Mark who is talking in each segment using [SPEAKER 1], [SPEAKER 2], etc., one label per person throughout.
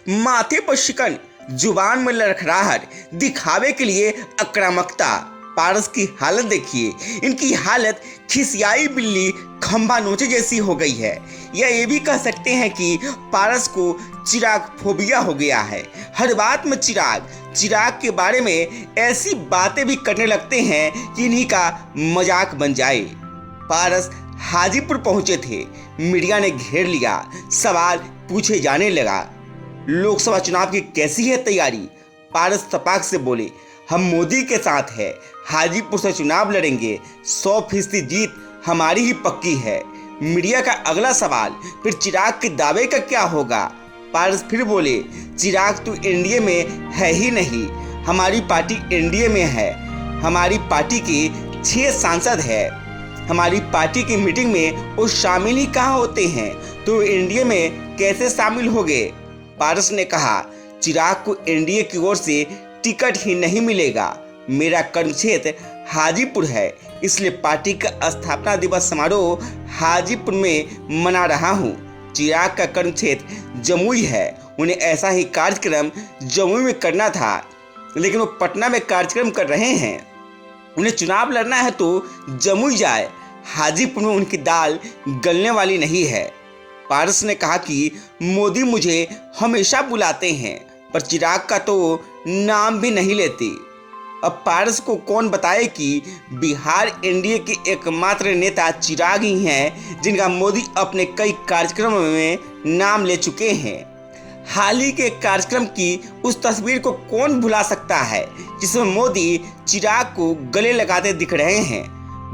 [SPEAKER 1] माथे पर शिकन, जुबान में लड़खड़ाहट, दिखावे के लिए आक्रामकता। पारस की हालत देखिए, इनकी हालत खिसियाई बिल्ली खंभा नोचे जैसी हो गई है। या ये भी कह सकते हैं कि पारस को चिराग फोबिया हो गया है। हर बात में चिराग के बारे में ऐसी बातें भी करने लगते हैं कि इन्हीं का मजाक बन जाए। पारस हाजीपुर पहुंचे थे, मीडिया ने घेर लिया, सवाल पूछे जाने लगा। लोकसभा चुनाव की कैसी है तैयारी? पारस तपाक से बोले, हम मोदी के साथ है, हाजीपुर से चुनाव लड़ेंगे, 100% जीत हमारी ही पक्की है। मीडिया का अगला सवाल, फिर चिराग के दावे का क्या होगा? पारस फिर बोले, चिराग तो एनडीए में है ही नहीं, हमारी पार्टी एनडीए में है, हमारी पार्टी के 6 सांसद है, हमारी पार्टी की मीटिंग में वो शामिल ही कहाँ होते हैं, तो एनडीए में कैसे शामिल हो गए? पारस ने कहा, चिराग को एनडीए की ओर से टिकट ही नहीं मिलेगा, मेरा कर्मक्षेत्र हाजीपुर है, इसलिए पार्टी का स्थापना दिवस समारोह हाजीपुर में मना रहा हूँ। चिराग का कर्मक्षेत्र जमुई है, उन्हें ऐसा ही कार्यक्रम जमुई में करना था, लेकिन वो पटना में कार्यक्रम कर रहे हैं। उन्हें चुनाव लड़ना है तो जमुई जाए, हाजीपुर में उनकी दाल गलने वाली नहीं है। पारस ने कहा कि मोदी मुझे हमेशा बुलाते हैं, पर चिराग का तो नाम भी नहीं लेते। अब पारस को कौन बताए कि बिहार एनडीए के एकमात्र नेता चिराग ही हैं, जिनका मोदी अपने कई कार्यक्रमों में नाम ले चुके हैं। हाल ही के कार्यक्रम की उस तस्वीर को कौन भुला सकता है, जिसमें मोदी चिराग को गले लगाते दिख रहे हैं?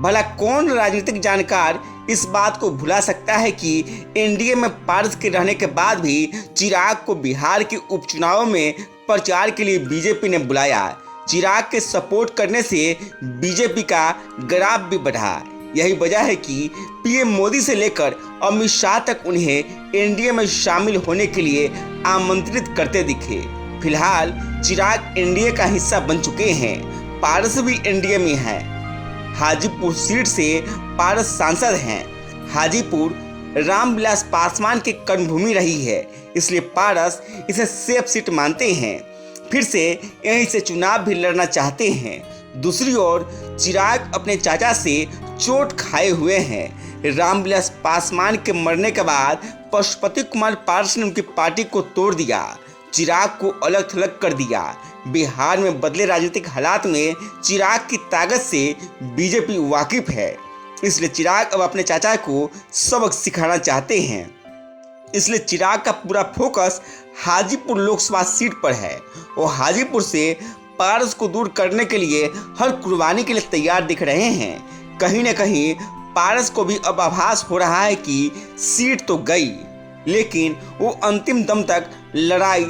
[SPEAKER 1] भला कौन राजनीतिक जानकार इस बात को भुला सकता है कि एनडीए में पारस के रहने के बाद भी चिराग को बिहार के उपचुनावों में प्रचार के लिए बीजेपी ने बुलाया। चिराग के सपोर्ट करने से बीजेपी का ग्राफ भी बढ़ा। यही वजह है कि पीएम मोदी से लेकर अमित शाह तक उन्हें एनडीए में शामिल होने के लिए आमंत्रित करते दिखे। फिलहाल चिराग एनडीए का हिस्सा बन चुके हैं, पारस भी एनडीए में है। हाजीपुर सीट से पारस सांसद हैं। हाजीपुर रामविलास पासवान की कर्मभूमि रही है, इसलिए पारस इसे सेफ सीट मानते हैं, फिर से यहीं से चुनाव भी लड़ना चाहते हैं। दूसरी ओर चिराग अपने चाचा से चोट खाए हुए हैं। रामविलास पासवान के मरने के बाद पशुपति कुमार पारस ने उनकी पार्टी को तोड़ दिया, चिराग को अलग थलग कर दिया। बिहार में बदले राजनीतिक हालात में चिराग की ताकत से बीजेपी वाकिफ है, इसलिए चिराग अब अपने चाचा को सबक सिखाना चाहते हैं। इसलिए चिराग का पूरा फोकस हाजीपुर लोकसभा सीट पर है। वो हाजीपुर से पारस को दूर करने के लिए हर कुर्बानी के लिए तैयार दिख रहे हैं। कहीं न कहीं पारस को भी अब आभास हो रहा है कि सीट तो गई, लेकिन वो अंतिम दम तक लड़ाई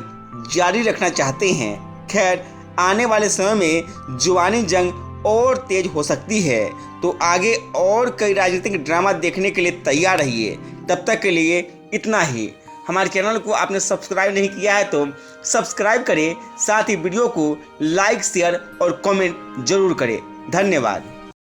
[SPEAKER 1] जारी रखना चाहते हैं। खैर, आने वाले समय में जुबानी जंग और तेज हो सकती है, तो आगे और कई राजनीतिक ड्रामा देखने के लिए तैयार रहिए। तब तक के लिए इतना ही। हमारे चैनल को आपने सब्सक्राइब नहीं किया है तो सब्सक्राइब करें, साथ ही वीडियो को लाइक, शेयर और कमेंट जरूर करें। धन्यवाद।